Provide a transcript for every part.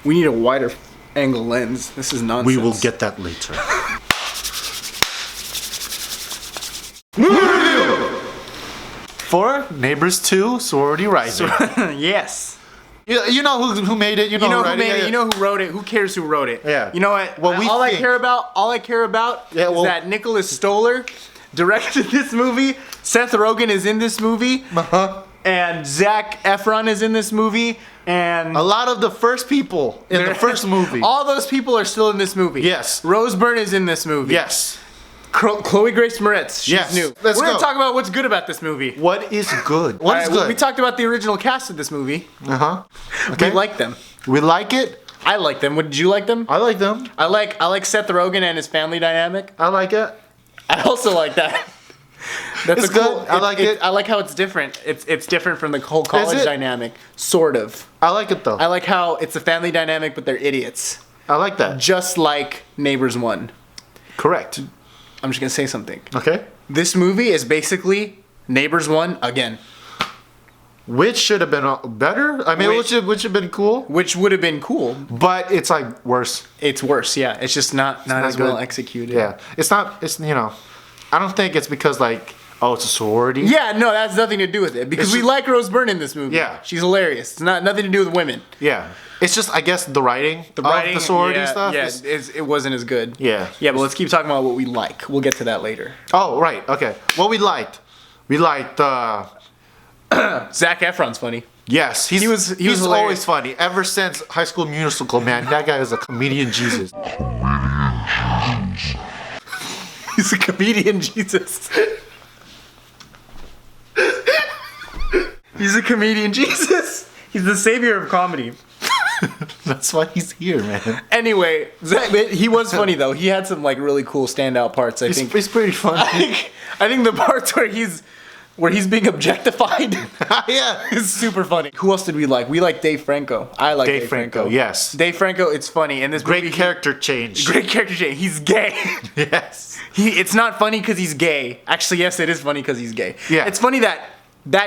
We need a wider angle lens. This is nonsense. We will get that later. For Neighbors 2, Sorority Rising. Yes. You know who made it. You know who made it. You know who wrote it. Who cares who wrote it? Yeah. You know what? All I care about is that Nicholas Stoller directed this movie. Seth Rogen is in this movie. Uh-huh. And Zac Efron is in this movie. And a lot of the first people in the first movie. All those people are still in this movie. Yes. Rose Byrne is in this movie. Yes. Chloe Grace Moretz. She's new. We're going to talk about what's good about this movie. What is good? What is good? We talked about the original cast of this movie. Uh-huh. Okay. We like them. We like it. I like them. Did you like them? I like them. I like Seth Rogen and his family dynamic. I like it. I also like that. That's it's good. I like it. I like how it's different. It's different from the whole college dynamic. Sort of. I like it though. I like how it's a family dynamic, but they're idiots. I like that. Just like Neighbors 1. Correct. I'm just gonna say something. Okay. This movie is basically Neighbors 1 again. Which should have been better. I mean, which have been cool. Which would have been cool, but it's like worse. It's worse. Yeah. It's just not as well executed. Yeah. It's not. It's I don't think it's because like it's a sorority. Yeah. No, that has nothing to do with it because we like Rose Byrne in this movie. Yeah. She's hilarious. It's nothing to do with women. Yeah. It's just, I guess, the writing of the sorority stuff. Yeah, it wasn't as good. Yeah. Yeah, but let's keep talking about what we like. We'll get to that later. Oh, right. Okay. What we liked. We liked... Zac Efron's funny. Yes. He's always funny. Ever since High School Musical, man. That guy is a comedian Jesus. He's a comedian Jesus. He's a comedian Jesus. He's the savior of comedy. That's why he's here, man. Anyway, he was funny though. He had some like really cool standout parts. I think it's pretty funny. I think the parts where he's being objectified, yeah, is super funny. Who else did we like? We like Dave Franco. I like Dave Franco. Yes, Dave Franco. It's funny, and this great character change. Great character change. He's gay. Yes. It's not funny because he's gay. Actually, yes, it is funny because he's gay. Yeah. It's funny that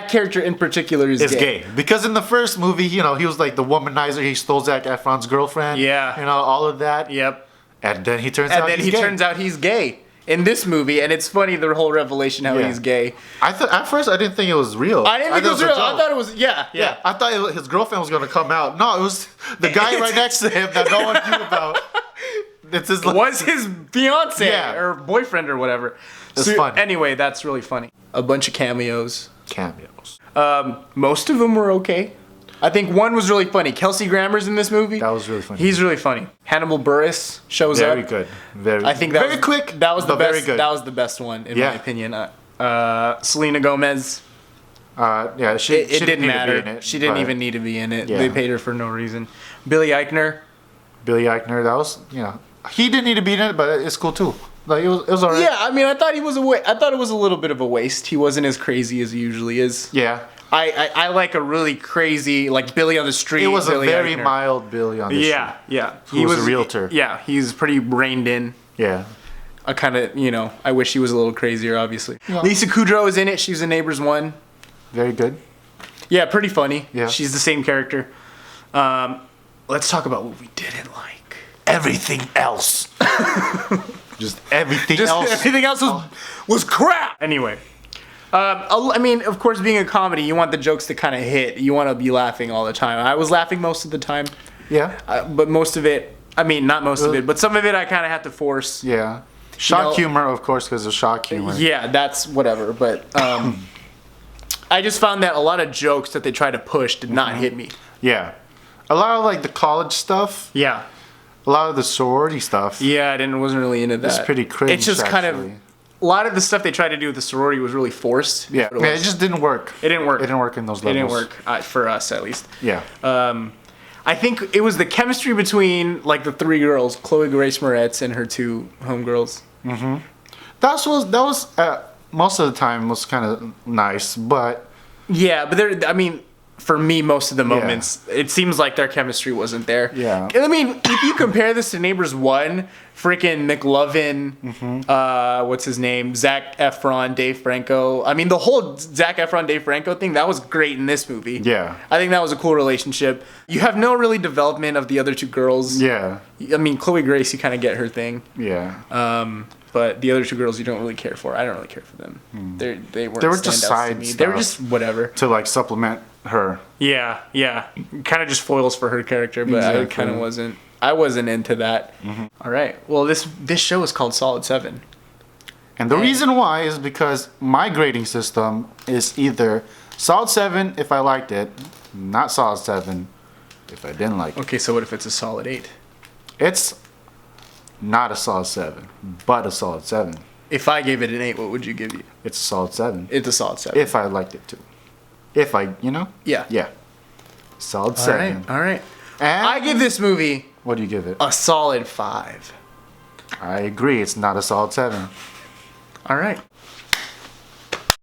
character in particular is gay. Because in the first movie, he was like the womanizer. He stole Zac Efron's girlfriend. Yeah. All of that. Yep. And then he turns out he's gay in this movie, and it's funny the whole revelation how he's gay. At first I didn't think it was real. I didn't think it was real. I thought it was yeah. I thought his girlfriend was gonna come out. No, it was the guy right next to him that no one knew about. Was his fiance or boyfriend or whatever. It's funny. Anyway, that's really funny. A bunch of cameos. Most of them were okay. I think one was really funny. Kelsey Grammer's in this movie. That was really funny. He's really funny. Hannibal Buress shows up. Very good. I think that was quick. That was the best. Very good. That was the best one in my opinion. Selena Gomez. She didn't matter. She didn't even need to be in it. Yeah. They paid her for no reason. Billy Eichner. That was he didn't need to be in it, but it's cool too. Like it was alright. Yeah, I mean, I thought it was a little bit of a waste. He wasn't as crazy as he usually is. Yeah. I like a really crazy, like Billy on the Street. It was Billy a very Eichner. mild Billy on the Street. Yeah. He was a realtor. Yeah, he's pretty reined in. Yeah. I kind of, I wish he was a little crazier, obviously. Yeah. Lisa Kudrow is in it. She's in Neighbors 1. Very good. Yeah, pretty funny. Yeah. She's the same character. Let's talk about what we didn't like. Everything else. Just everything else. Everything else was crap. Anyway. I mean, of course, being a comedy, you want the jokes to kind of hit. You want to be laughing all the time. I was laughing most of the time. Yeah. But most of it, not most of it, but some of it I kind of had to force. Yeah. Shock humor, of course, because of shock humor. Yeah, that's whatever. But I just found that a lot of jokes that they try to push did not hit me. Yeah. A lot of like the college stuff. Yeah. A lot of the sorority stuff. Yeah, I wasn't really into that. It's pretty cringe. It's just kind of a lot of the stuff they tried to do with the sorority was really forced. Yeah, it just didn't work. It didn't work. It didn't work in those levels. It didn't work for us, at least. Yeah. I think it was the chemistry between like the three girls, Chloe Grace Moretz and her two homegirls. Mm-hmm. That was most of the time was kind of nice, but yeah, but for me, most of the moments, it seems like their chemistry wasn't there. Yeah. I mean, if you compare this to Neighbors 1, freaking McLovin, what's his name? Zac Efron, Dave Franco. I mean, the whole Zac Efron, Dave Franco thing, that was great in this movie. Yeah. I think that was a cool relationship. You have no really development of the other two girls. Yeah. I mean, Chloe Grace, you kind of get her thing. Yeah. But the other two girls you don't really care for. I don't really care for them. They weren't. They were just standouts side to me. stuff. They were just whatever. To like supplement her. Yeah. Kind of just foils for her character, but I kind of wasn't. I wasn't into that. All right. Well, this show is called Solid 7. And the reason why is because my grading system is either solid 7 if I liked it, not solid 7 if I didn't like it. Okay, so what if it's a solid 8? It's not a solid 7, but a solid 7. If I gave it an 8, what would you give you? It's a solid 7. It's a solid 7. If I liked it too. If I, Yeah. Yeah. Solid 7. All right. And I give this movie what do you give it? a solid 5. I agree. It's not a solid 7. All right.